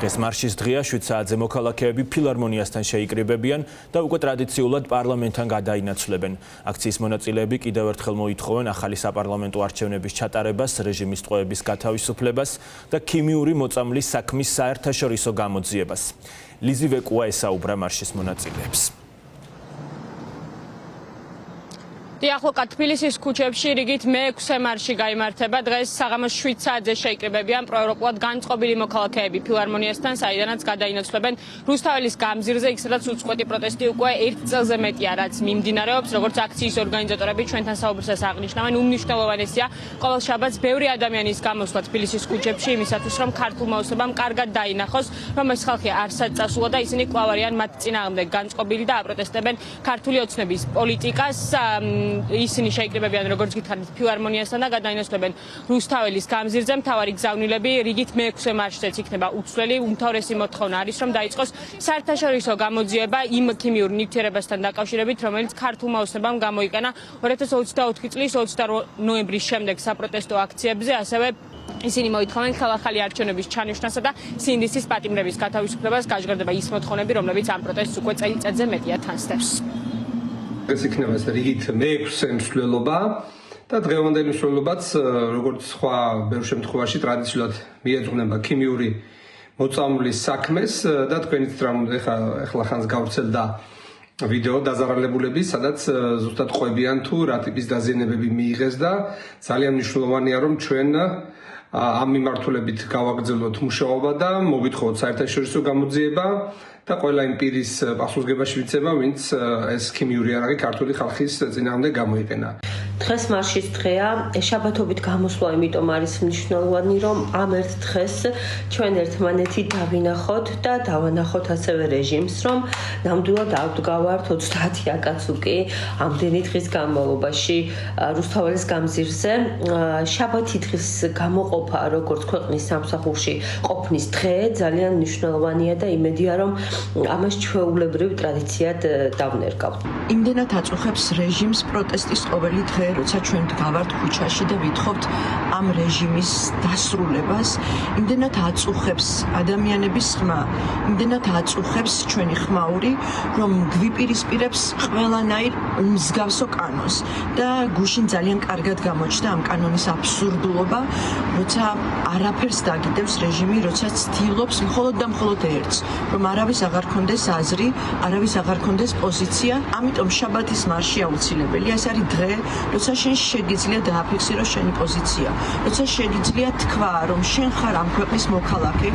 დღეს მარშის დღეა 7 საათზე მოქალაქეები ფილარმონიასთან შეიკრიბებიან და უკვე ტრადიციულად პარლამენტთან გადაინაცვლებენ. აქციის მონაწილეები კიდევ ერთხელ მოითხოვენ ახალი საპარლამენტო არჩევნების ჩატარებას, რეჟიმის ტყვეების გათავისუფლებას და ქიმიური მოწამვლის საქმის საერთაშორისო გამოძიებას. ლიზი ვეკუა ესაუბრა მარშის მონაწილეებს. ახლა თბილისის ქუჩებში რიგით მე-6 მარში გაიმართება. დღეს საღამოს 7 საათზე შეიკრიბებიან პროევროპულად განწყობილი მოქალაქეები ფილარმონიასთან, საიდანაც გადაინაცვლებენ რუსთაველის გამზირზე, იქ სადაც უწყვეტი პროტესტი უკვე 1 წელზე მეტია, რაც მიმდინარეობს. როგორც აქციის ორგანიზატორები ჩვენთან საუბრისას აღნიშნავენ, უმნიშვნელოვანესია ყოველ შაბათს ბევრი ადამიანის გამოსვლა თბილისის ქუჩებში იმისათვის, რომ ქართულმა ოცნებამ კარგად დაინახოს, რომ ეს ხალხი არსად წასულა და ისინი კვლავ არიან მათ წინააღმდეგ განწყობილი და აპროტესტებენ ქართული ოცნების პოლიტიკას. ისინი შეიკრიბებიან როგორც გითხარით ფილარმონიასთან და გადაინაცვლებენ რუსთაველის გამზირზე. მთავარი გზავნილები რიგით მე-6 მარშზეც იქნება უცვლელი. უმთავრესი მოთხოვნა არის, რომ დაიწყოს საერთაშორისო გამოძიება იმ ქიმიურ ნივთიერებასთან დაკავშირებით, რომელიც ქართულმა ოცნებამ გამოიყენა 2024 წლის 28 ნოემბრის შემდეგ საპროტესტო აქციებზე. ასევე ისინი მოითხოვენ ხელახალი არჩევნების ჩანიშვნასა და სინდისის პატიმრების გათავისუფლებას. გაჟღერდება ის მოთხოვნები, რომლებიც ამ პროტესტს უკვე წელიწადზე მეტია თანსდევს. ეს იქნება რიგით მე-6 მსვლელობა და დღევანდელი მსვლელობაც როგორც სხვა ბევრ შემთხვევაში ტრადიციულად მიეძღვნება ქიმიური მოწამვლის საქმეს და თქვენით რა ეხლა ხანს გავრცელდა ვიდეო დაზარალებულების, სადაც ზუსტად ყვებიან თუ რა ტიპის დაზიანებები მიიღეს და ძალიან მნიშვნელოვანია რომ ჩვენ ამ მიმართულებით გავაგრძელოთ მუშაობა და მოგვითხოვოთ საერთაშორისო გამოძიება და ყველა იმ პირის პასუხისმგებაში ვიცება, ვინც ეს ქიმიური არაღი ქართული ხალხის წინააღმდეგ გამოიყენა. დღეს მარშის დღეა, შაბათობით გამოსვლა იმიტომ არის მნიშვნელოვანი, რომ ამ ერთ დღეს ჩვენ ერთმანეთი დავინახოთ და დავანახოთ ასევე რეჟიმს, რომ ნამდვილად ავდგავართ 30 აკაცუკი ამდენი დღის განმავლობაში რუსთაველის გამზირზე. შაბათი დღის გამოყოფა, როგორც ქვეყნის სამსახურში ყოფნის დღე, ძალიან მნიშვნელოვანია და იმედია, რომ ამას ჩვეულებრივ ტრადიციად დავნერგავთ. იმდენად აწუხებს რეჟიმს პროტესტის ყოველი დღე, როცა ჩვენ გავართ ქუჩაში და ვითხოვთ ამ რეჟიმის დასრულებას, იმდენად აწუხებს ადამიანების ხმა, იმდენად აწუხებს ჩვენი ხმაური, რომ გვიპირისპირებს ყველანაირ მსგავსო კანონს და გუშინ ძალიან კარგად გამოჩნდა ამ კანონის აბსურდულობა, როცა არაფერს დაგიდევს რეჟიმი, როცა ცდილობს მხოლოდ და მხოლოდ ერთს, რომ არავის აღარ ქონდეს აზრი, არავის აღარ ქონდეს პოზიცია. ამიტომ შაბათის მარში აუცილებელია. ეს არის დღე, როცა შენ შეგიძლია დააფიქსიროს შენი პოზიცია, როცა შეგიძლია თქვა, რომ შენ ხარ ამ ქვეყნის მოქალაქე.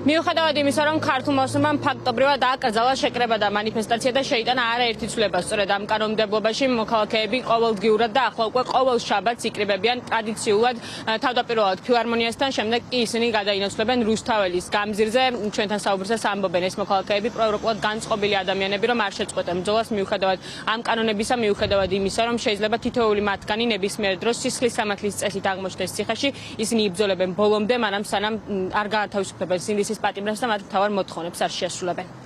მიუხედავად იმისა, რომ ქართულმა ოცნებამ ფაქტობრივად აკრძალა შეკრება და მანიფესტაცია და შეიტანა არაერთი ცვლილება, სწორედ ამ კანონმდებლობაში მოქალაქეები ყოველდღიურად და ახლა უკვე ყოველ შაბათს იკრიბებიან ტრადიციულად თავდაპირველად ფილარმონიასთან, შემდეგ კი ისინი გადაინაცვლებენ რუსთაველის გამზირზე. ჩვენთან საუბრისას ამბობენ ეს მოქალაქეები პროევროპულად განწყობილი ადამიანები, რომ არ შეწყვეტენ ბრძოლას მიუხედავად ამ კანონებისა, მიუხედავად იმისა, რომ შეიძლება თითოეული მათგანი ნებისმიერ დროს სისხლის სამართლის წესით აღმოჩნდეს ციხეში, ისინი იბრძოლებენ ბოლომდე, მანამ სანამ არ გაათავისუფლებენ სინდისის პატიმრებს და მათ მთავარ მოთხოვნებს არ შეასრულებენ.